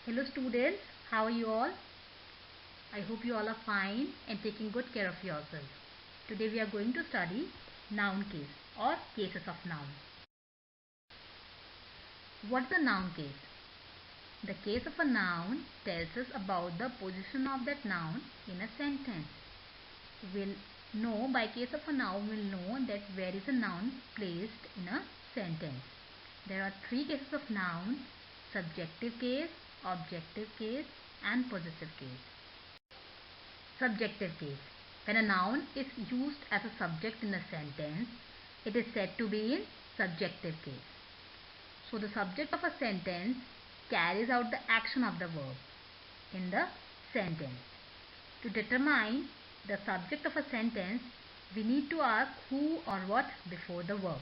Hello students, how are you all? I hope you all are fine and taking good care of yourself. Today we are going to study noun case or cases of noun. What is a noun case? The case of a noun tells us about the position of that noun in a sentence. By case of a noun, we'll know that where is a noun placed in a sentence. There are three cases of noun: subjective case, objective case and possessive case. Subjective case. When a noun is used as a subject in a sentence, it is said to be in subjective case. So the subject of a sentence carries out the action of the verb in the sentence. To determine the subject of a sentence, we need to ask who or what before the verb.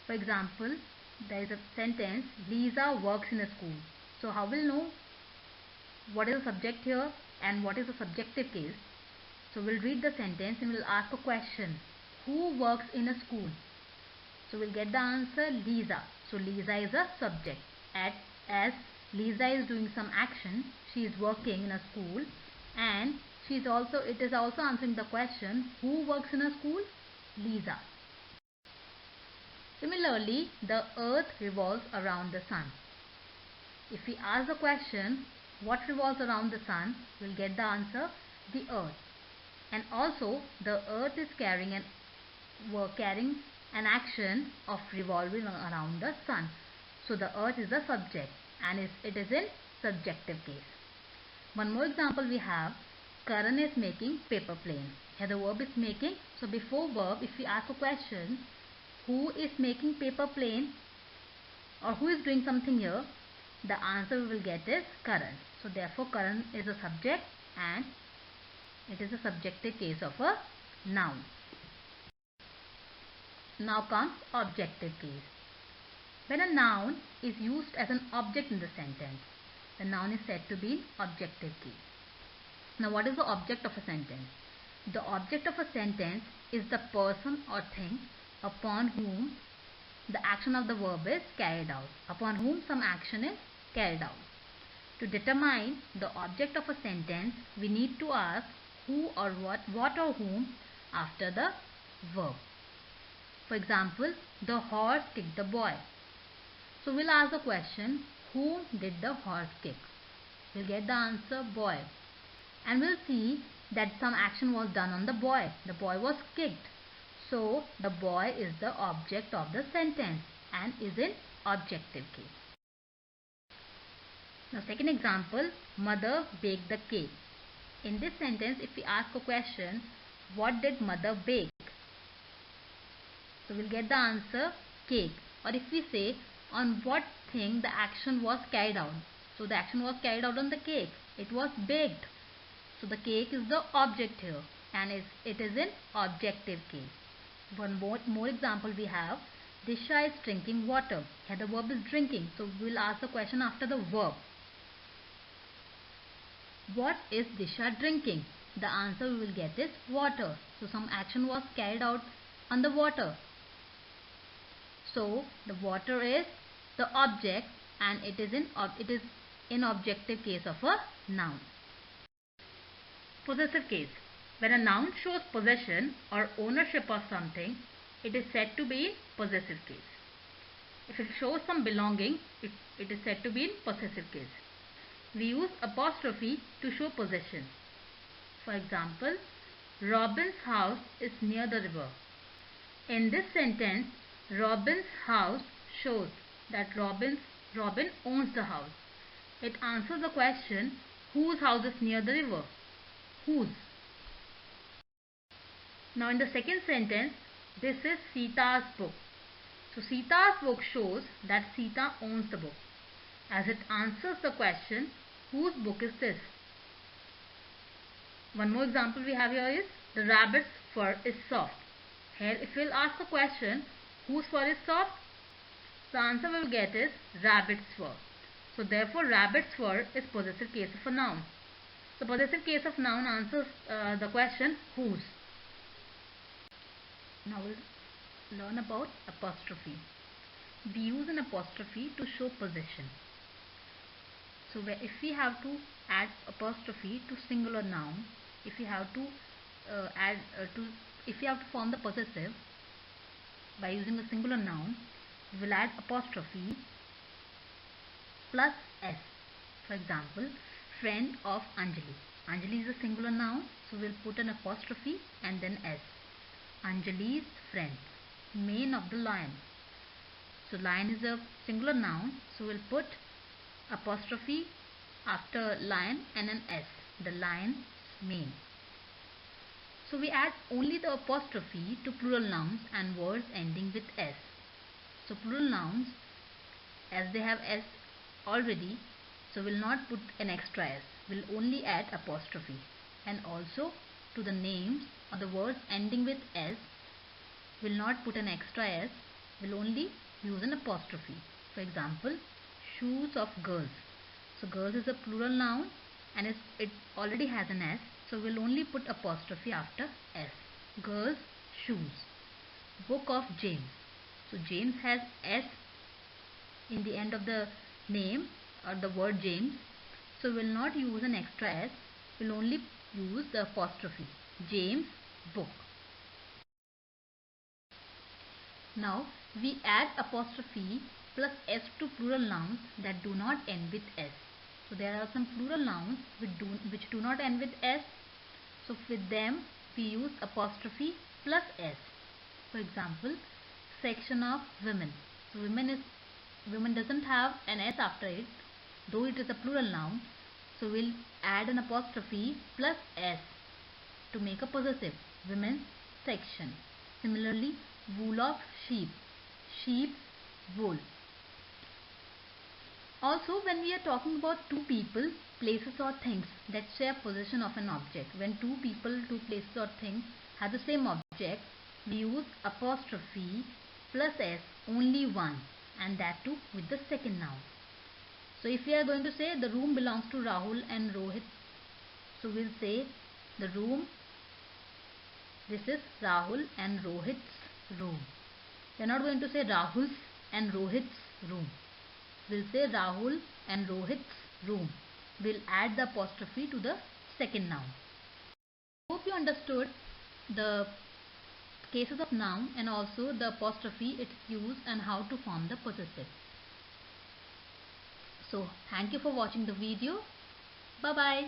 For example, there is a sentence, Lisa works in a school. So how will know what is the subject here and what is the subjective case? So we'll read the sentence and we'll ask a question. Who works in a school? So we'll get the answer Lisa. So Lisa is a subject. As Lisa is doing some action, she is working in a school and it is also answering the question, who works in a school? Lisa. Similarly, the earth revolves around the sun. If we ask the question, what revolves around the sun, we'll get the answer, the earth. And also, the earth is carrying an action of revolving around the sun. So the earth is the subject and it is in subjective case. One more example we have, Karan is making paper plane. Here the verb is making. So before verb, if we ask a question, who is making paper plane or who is doing something here, the answer we will get is Karan. So therefore Karan is a subject and it is a subjective case of a noun. Now comes objective case. When a noun is used as an object in the sentence, the noun is said to be in objective case. Now what is the object of a sentence? The object of a sentence is the person or thing upon whom the action of the verb is carried out, upon whom some action is carried out. To determine the object of a sentence, we need to ask who or what or whom after the verb. For example, the horse kicked the boy. So we'll ask the question, whom did the horse kick? We'll get the answer, boy. And we'll see that some action was done on the boy. The boy was kicked. So the boy is the object of the sentence and is in objective case. Now second example, mother baked the cake. In this sentence, if we ask a question, what did mother bake? So we'll get the answer, cake. Or if we say, on what thing the action was carried out. So the action was carried out on the cake. It was baked. So the cake is the object here and it is in objective case. One more example we have, Disha is drinking water. Here the verb is drinking. So we'll ask the question after the verb. What is Disha drinking? The answer we will get is water. So some action was carried out on the water. So the water is the object and it is in objective case of a noun. Possessive case. When a noun shows possession or ownership of something, it is said to be in possessive case. If it shows some belonging, it is said to be in possessive case. We use apostrophe to show possession. For example, Robin's house is near the river. In this sentence, Robin's house shows that Robin owns the house. It answers the question, whose house is near the river? Whose? Now in the second sentence, this is Sita's book. So Sita's book shows that Sita owns the book, as it answers the question, whose book is this? One more example we have here is, the rabbit's fur is soft. Here if we'll ask the question, whose fur is soft? The answer we will get is rabbit's fur. So therefore rabbit's fur is possessive case of a noun. So possessive case of noun answers the question, whose. Now we'll learn about apostrophe. We use an apostrophe to show possession. So if we have to add apostrophe to singular noun, if we have to if we have to form the possessive by using a singular noun, we will add apostrophe plus s. For example, friend of Anjali. Anjali is a singular noun, so we'll put an apostrophe and then s. Anjali's friend. Mane of the lion. So lion is a singular noun, so we'll put apostrophe after lion and an s. The lion's mane. So we add only the apostrophe to plural nouns and words ending with s. So plural nouns, as they have s already, so we'll not put an extra s. We'll only add apostrophe. And also to the names or the words ending with s, we'll not put an extra s. We'll only use an apostrophe. For example, shoes of girls. So girls is a plural noun and it already has an s. So we'll only put apostrophe after s. Girls' shoes. Book of James. So James has s in the end of the name or the word James. So we'll not use an extra s. We'll only use the apostrophe. James' book. Now we add apostrophe plus s to plural nouns that do not end with s. So there are some plural nouns which do not end with s. So with them we use apostrophe plus s. For example, section of women. So women doesn't have an s after it, though it is a plural noun. So we'll add an apostrophe plus s to make a possessive. Women's section. Similarly, wool of sheep. Sheep's wool. Also, when we are talking about two people, places or things that share possession of an object, when two people, two places or things have the same object, we use apostrophe plus s only once, and that too with the second noun. So if we are going to say the room belongs to Rahul and Rohit, so we'll say the room, this is Rahul and Rohit's room. We are not going to say Rahul's and Rohit's room. We'll say Rahul and Rohit's room. We'll add the apostrophe to the second noun. Hope you understood the cases of noun and also the apostrophe, its use and how to form the possessive. So thank you for watching the video. Bye bye.